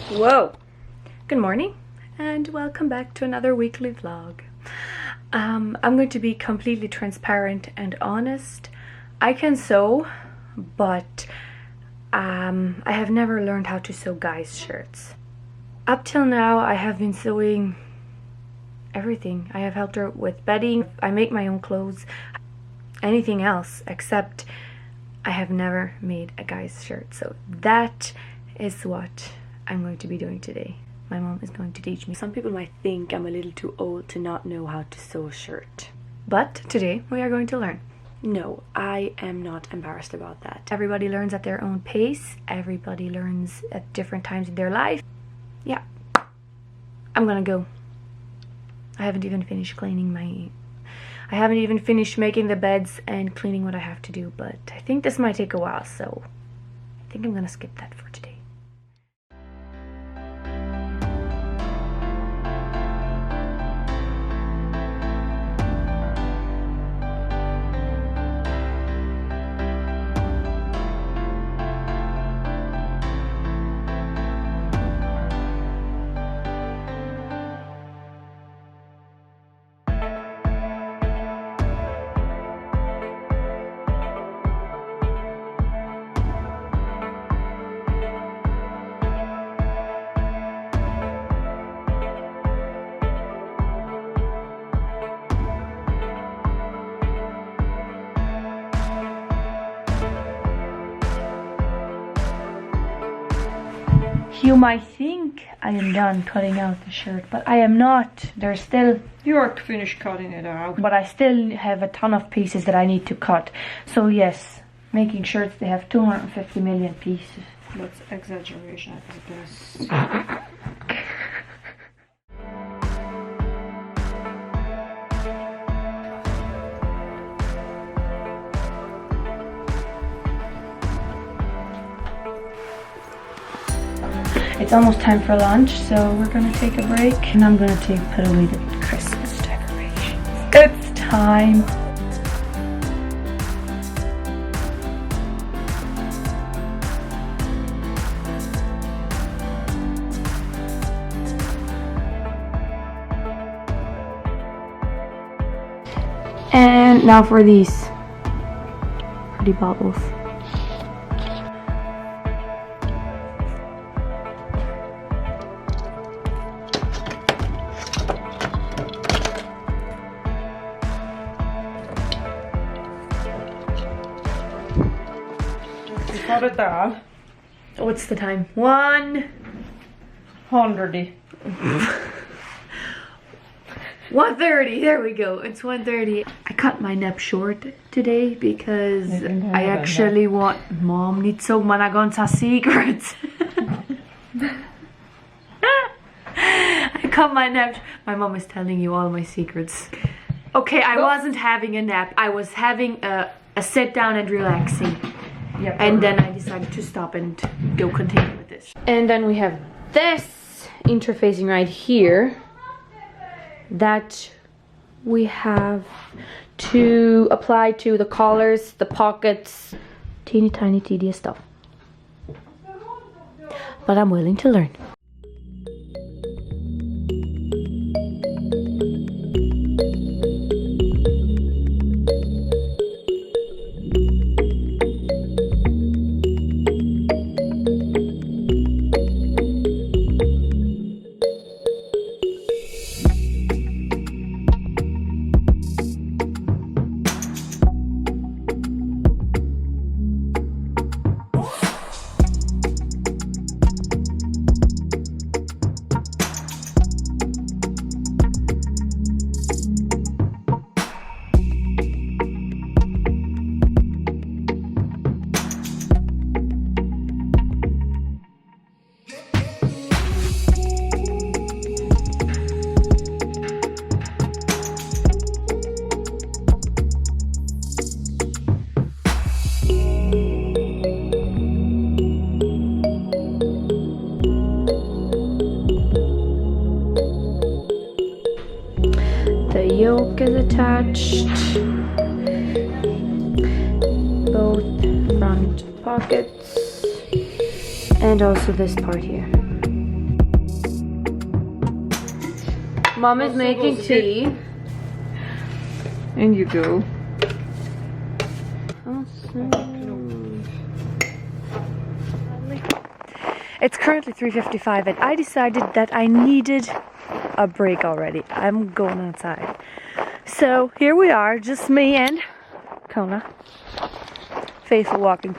Whoa! Good morning and welcome back to another weekly vlog. I'm going to be completely transparent and honest. I can sew, but I have never learned how to sew guys' shirts. Up till now I have been sewing everything. I have helped her with bedding, I make my own clothes, anything else, except I have never made a guy's shirt. So that is what I'm going to be doing today. My mom is going to teach me. Some people might think I'm a little too old to not know how to sew a shirt, but today we are going to learn. No, I am not embarrassed about that. Everybody learns at their own pace. Everybody learns at different times in their life. Yeah, I'm gonna go. I haven't even finished I haven't even finished making the beds and cleaning what I have to do, but I think this might take a while, so I think I'm gonna skip that for today. You might think I am done cutting out the shirt, but I am not. There's still... You're finished cutting it out. But I still have a ton of pieces that I need to cut. So yes, making shirts, they have 250 million pieces. That's exaggeration, I guess. It's almost time for lunch, so we're gonna take a break, and I'm gonna put away the Christmas decorations. It's time. And now for these pretty baubles. Cut it down. What's the time? 1:00. 1:30. There we go. It's 1:30. I cut my nap short today because I actually want... Mom needs so many gonza secrets. I cut my nap. My mom is telling you all my secrets. Okay, I wasn't having a nap. I was having a sit down and relaxing. Yep. And then I decided to stop and go continue with this. And then we have this interfacing right here that we have to apply to the collars, the pockets, teeny tiny tedious stuff. But I'm willing to learn. yoke is attached. Both front pockets. And also this part here. Mom is making tea. In you go. It's currently 3:55 and I decided that I needed a break already. I'm going outside. So here we are, just me and Kona. Faithful walking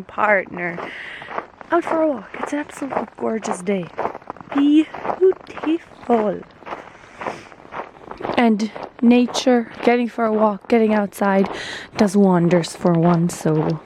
partner. Out for a walk. It's an absolutely gorgeous day. Beautiful. And nature, getting for a walk, getting outside does wonders for one's soul.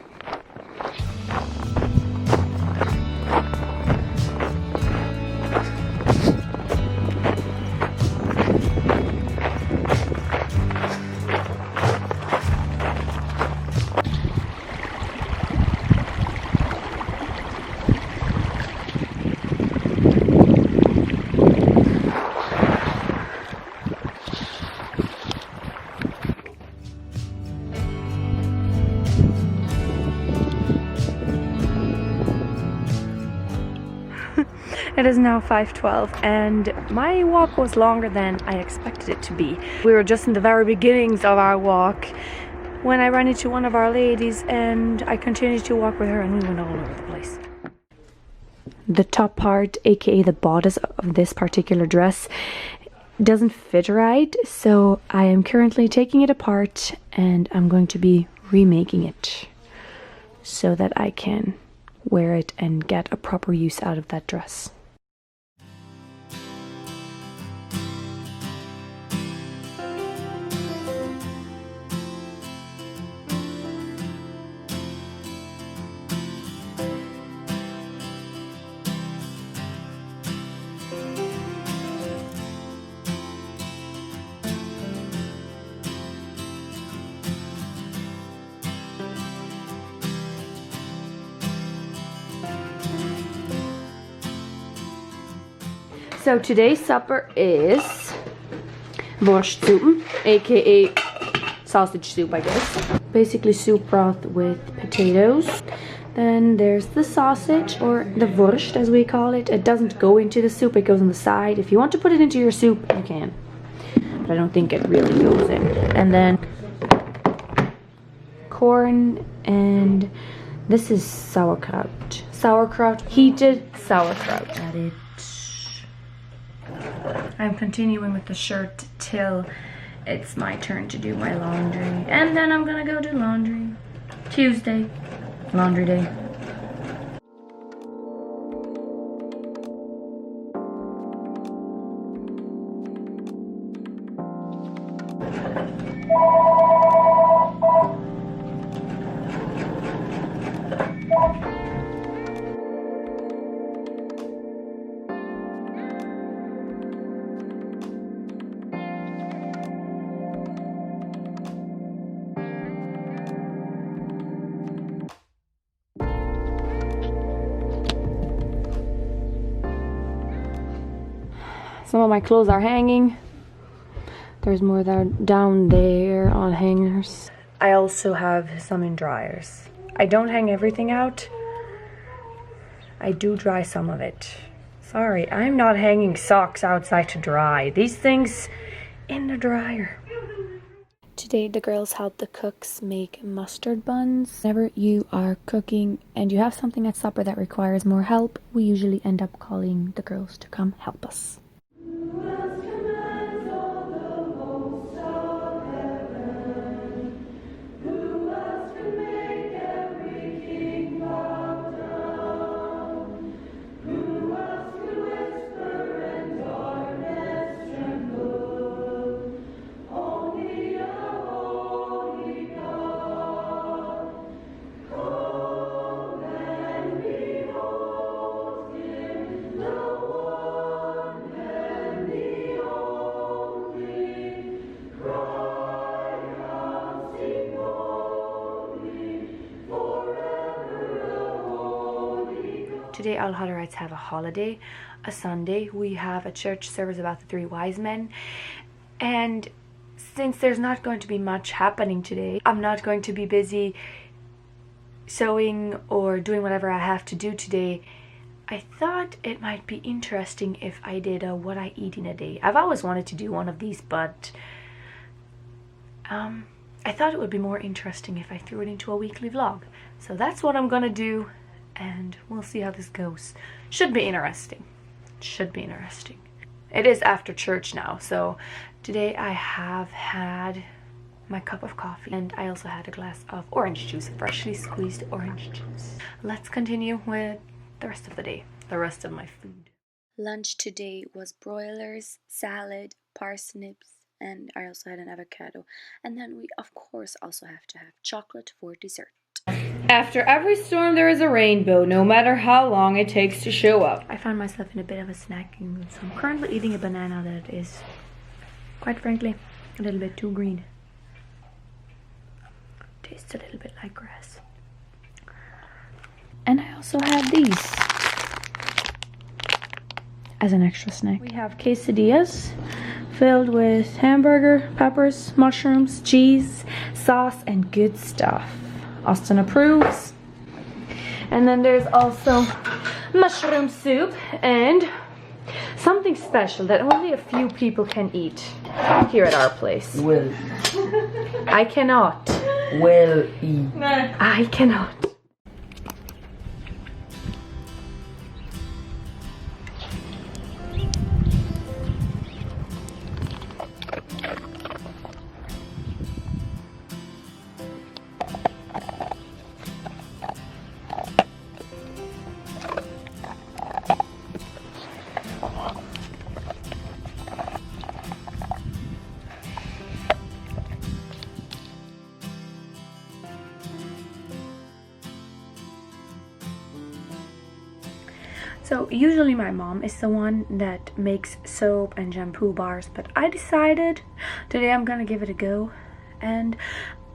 It is now 5:12 and my walk was longer than I expected it to be. We were just in the very beginnings of our walk when I ran into one of our ladies and I continued to walk with her and we went all over the place. The top part, aka the bodice of this particular dress, doesn't fit right, so I am currently taking it apart and I'm going to be remaking it so that I can wear it and get a proper use out of that dress. So today's supper is Wurstsuppen, aka sausage soup, I guess. Basically soup broth with potatoes. Then there's the sausage, or the Wurst as we call it. It doesn't go into the soup, it goes on the side. If you want to put it into your soup, you can. But I don't think it really goes in. And then corn, and this is sauerkraut. Sauerkraut, heated sauerkraut. Add it. I'm continuing with the shirt till it's my turn to do my laundry. And then I'm gonna go do laundry. Tuesday, laundry day. Some of my clothes are hanging. There's more down there on hangers. I also have some in dryers. I don't hang everything out. I do dry some of it. Sorry, I'm not hanging socks outside to dry. These things in the dryer. Today the girls help the cooks make mustard buns. Whenever you are cooking and you have something at supper that requires more help, we usually end up calling the girls to come help us. today all Hutterites have a holiday, a Sunday. We have a church service about the three wise men. And since there's not going to be much happening today, I'm not going to be busy sewing or doing whatever I have to do today. I thought it might be interesting if I did a what I eat in a day. I've always wanted to do one of these, but I thought it would be more interesting if I threw it into a weekly vlog. So that's what I'm gonna do, and we'll see how this goes. Should be interesting. Should be interesting. It is after church now, so today I have had my cup of coffee, and I also had a glass of orange juice, freshly squeezed orange juice. Let's continue with the rest of the day, the rest of my food. Lunch today was broilers, salad, parsnips, and I also had an avocado. And then we, of course, also have to have chocolate for dessert. After every storm, there is a rainbow, no matter how long it takes to show up. I found myself in a bit of a snacking mood, so I'm currently eating a banana that is, quite frankly, a little bit too green. Tastes a little bit like grass. And I also have these as an extra snack. We have quesadillas filled with hamburger, peppers, mushrooms, cheese, sauce, and good stuff. Austin approves. And then there's also mushroom soup and something special that only a few people can eat here at our place. Will. I cannot. Will eat. I cannot. So usually my mom is the one that makes soap and shampoo bars, but I decided today I'm gonna give it a go, and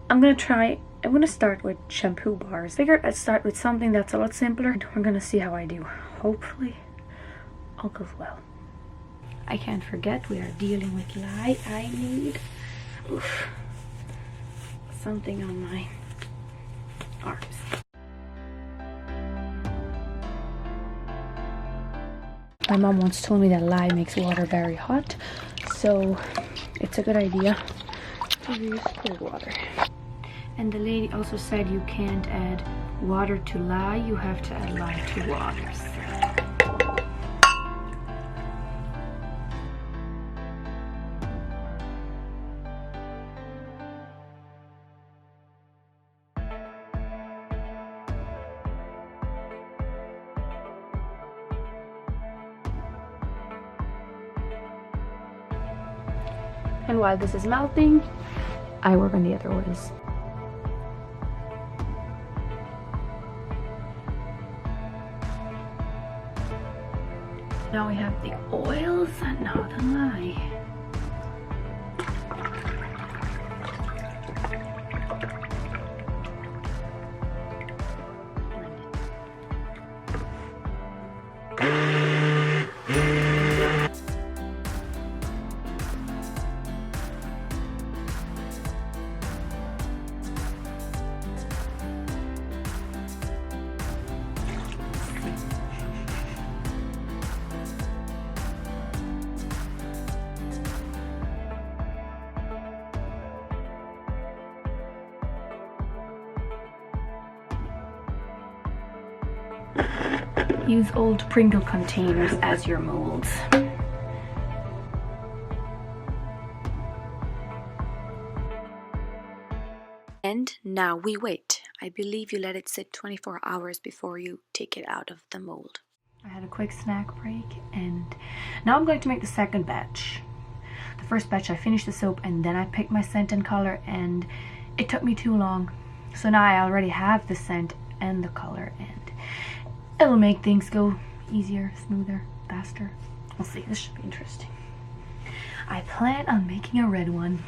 I'm gonna start with shampoo bars. Figured I'd start with something that's a lot simpler, and we're gonna see how I do. Hopefully all goes well. I can't forget we are dealing with lye. I need something on my arms. My mom once told me that lye makes water very hot, so it's a good idea to use cold water. And the lady also said you can't add water to lye, you have to add lye to water. And while this is melting, I work on the other oils. Now we have the oils and now the lye. Use old Pringle containers as your molds. And now we wait. I believe you let it sit 24 hours before you take it out of the mold. I had a quick snack break, and now I'm going to make the second batch. The first batch I finished the soap and then I picked my scent and color, and it took me too long. So now I already have the scent and the color, and it'll make things go easier, smoother, faster. We'll see. This should be interesting. I plan on making a red one.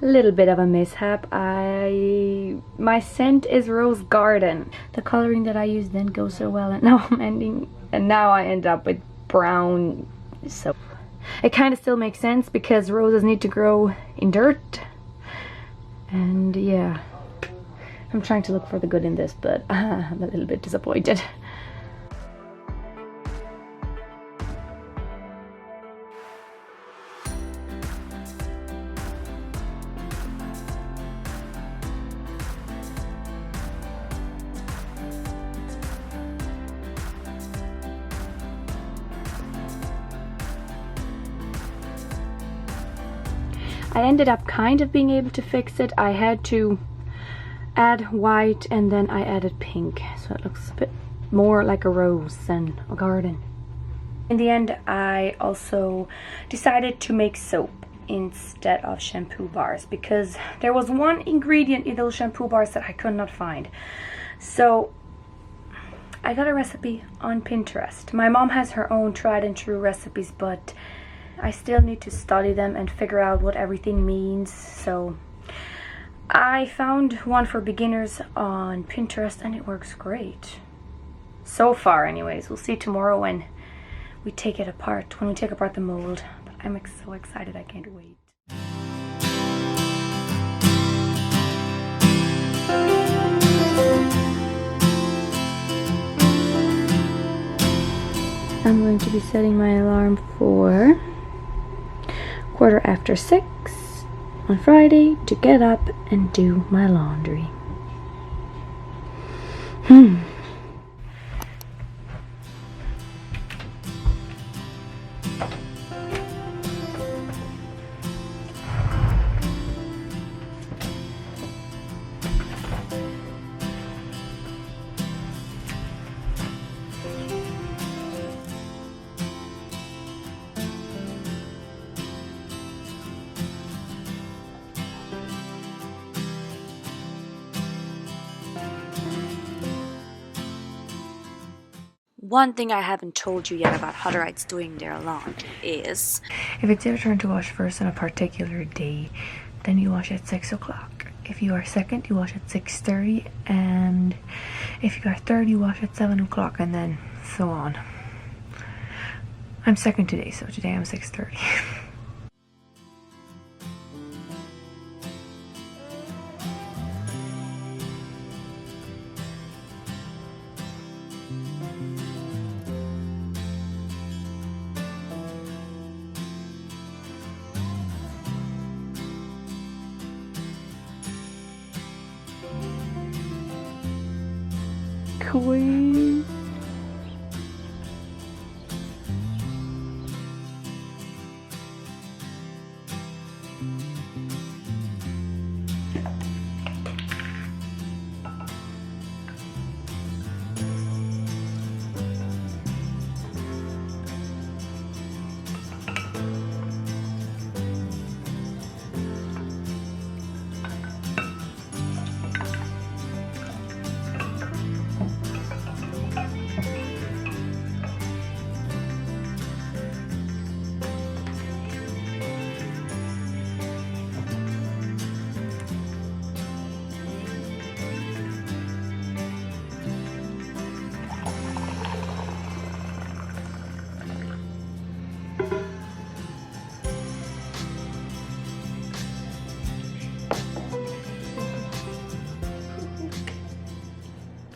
little bit of a mishap. My scent is Rose Garden. The coloring that I used didn't go so well, and now I end up with brown soap. It kind of still makes sense because roses need to grow in dirt, and yeah, I'm trying to look for the good in this, but I'm a little bit disappointed. I ended up kind of being able to fix it. I had to add white and then I added pink, so it looks a bit more like a rose than a garden. In the end, I also decided to make soap instead of shampoo bars because there was one ingredient in those shampoo bars that I could not find. So I got a recipe on Pinterest. My mom has her own tried and true recipes, but I still need to study them and figure out what everything means. So I found one for beginners on Pinterest and it works great. So far anyways. We'll see tomorrow when we take it apart, when we take apart the mold. But I'm so excited, I can't wait. I'm going to be setting my alarm for 6:15 on Friday to get up and do my laundry. One thing I haven't told you yet about Hutterites doing their lawn is... If it's your turn to wash first on a particular day, then you wash at 6 o'clock. If you are second, you wash at 6:30, and if you are third, you wash at 7 o'clock, and then so on. I'm second today, so today I'm 6:30. Queen.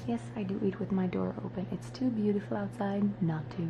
Yes, I do eat with my door open. It's too beautiful outside not to.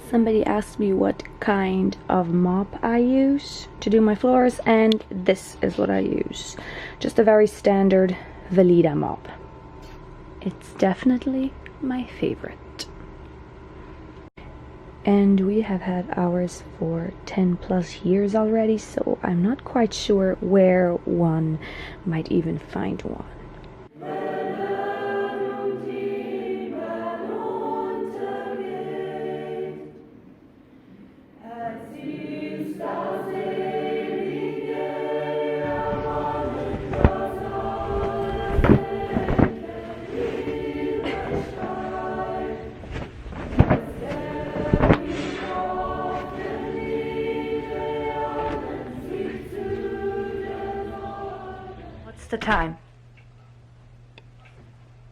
Somebody asked me what kind of mop I use to do my floors, and this is what I use. Just a very standard Veleda mop. It's definitely my favorite. and we have had ours for 10 plus years already, so I'm not quite sure where one might even find one. What's the time?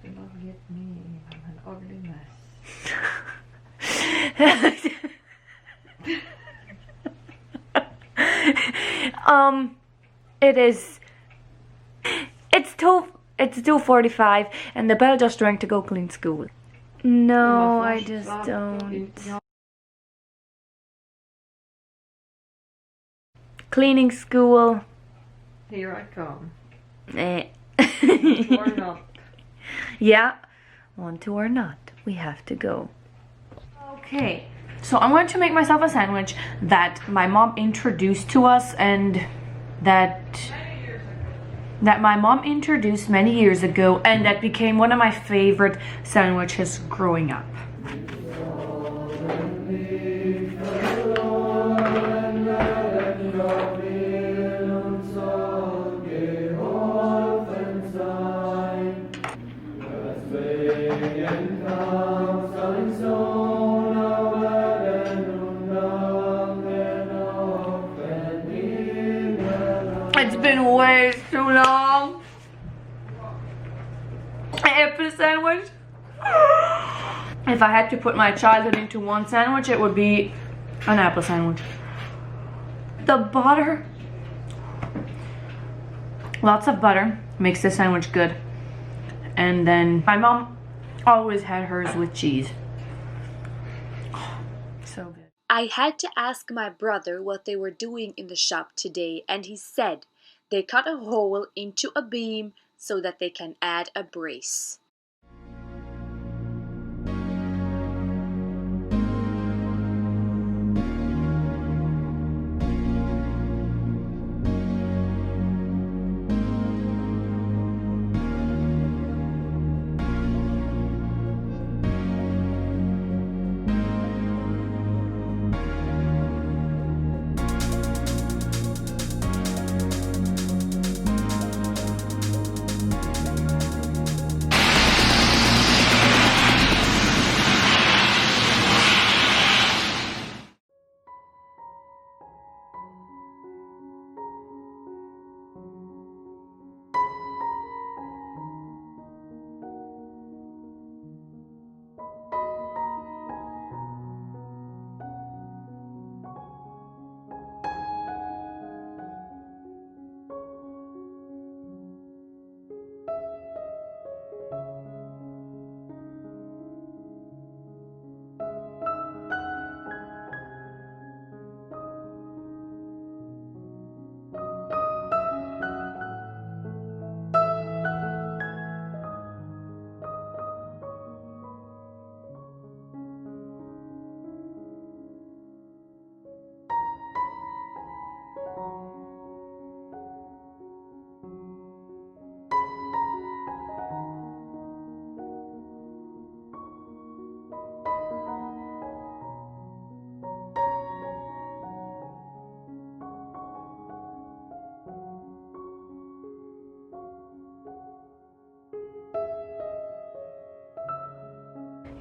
Do not get me. I'm an ugly mess. It is. It's 2:45, and the bell just rang to go clean school. No, I just don't. Cleaning school. Here I come. Eh. Or not. Yeah, want to or not, we have to go. Okay, so I'm going to make myself a sandwich that my mom introduced to us, and that my mom introduced many years ago, and that became one of my favorite sandwiches growing up. It's been way too long. Apple sandwich. If I had to put my childhood into one sandwich, it would be an apple sandwich. The butter, lots of butter makes the sandwich good. And then my mom always had hers with cheese. So good. I had to ask my brother what they were doing in the shop today, and he said they cut a hole into a beam so that they can add a brace.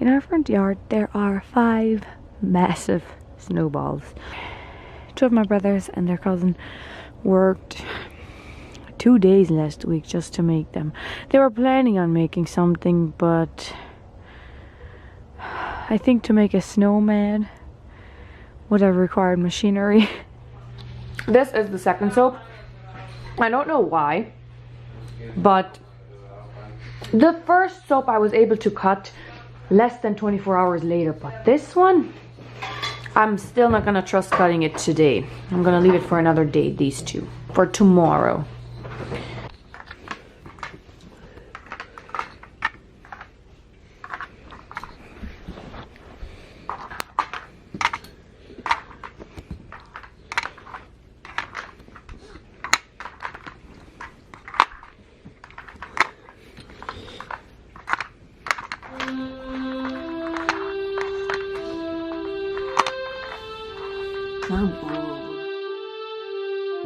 In our front yard, there are 5 massive snowballs. 2 of my brothers and their cousin worked 2 days last week just to make them. They were planning on making something, but I think to make a snowman would have required machinery. This is the second soap. I don't know why, but the first soap I was able to cut less than 24 hours later, but this one I'm still not gonna trust cutting it today. I'm gonna leave it for another day, these two, for tomorrow.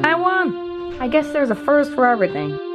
I won! I guess there's a first for everything.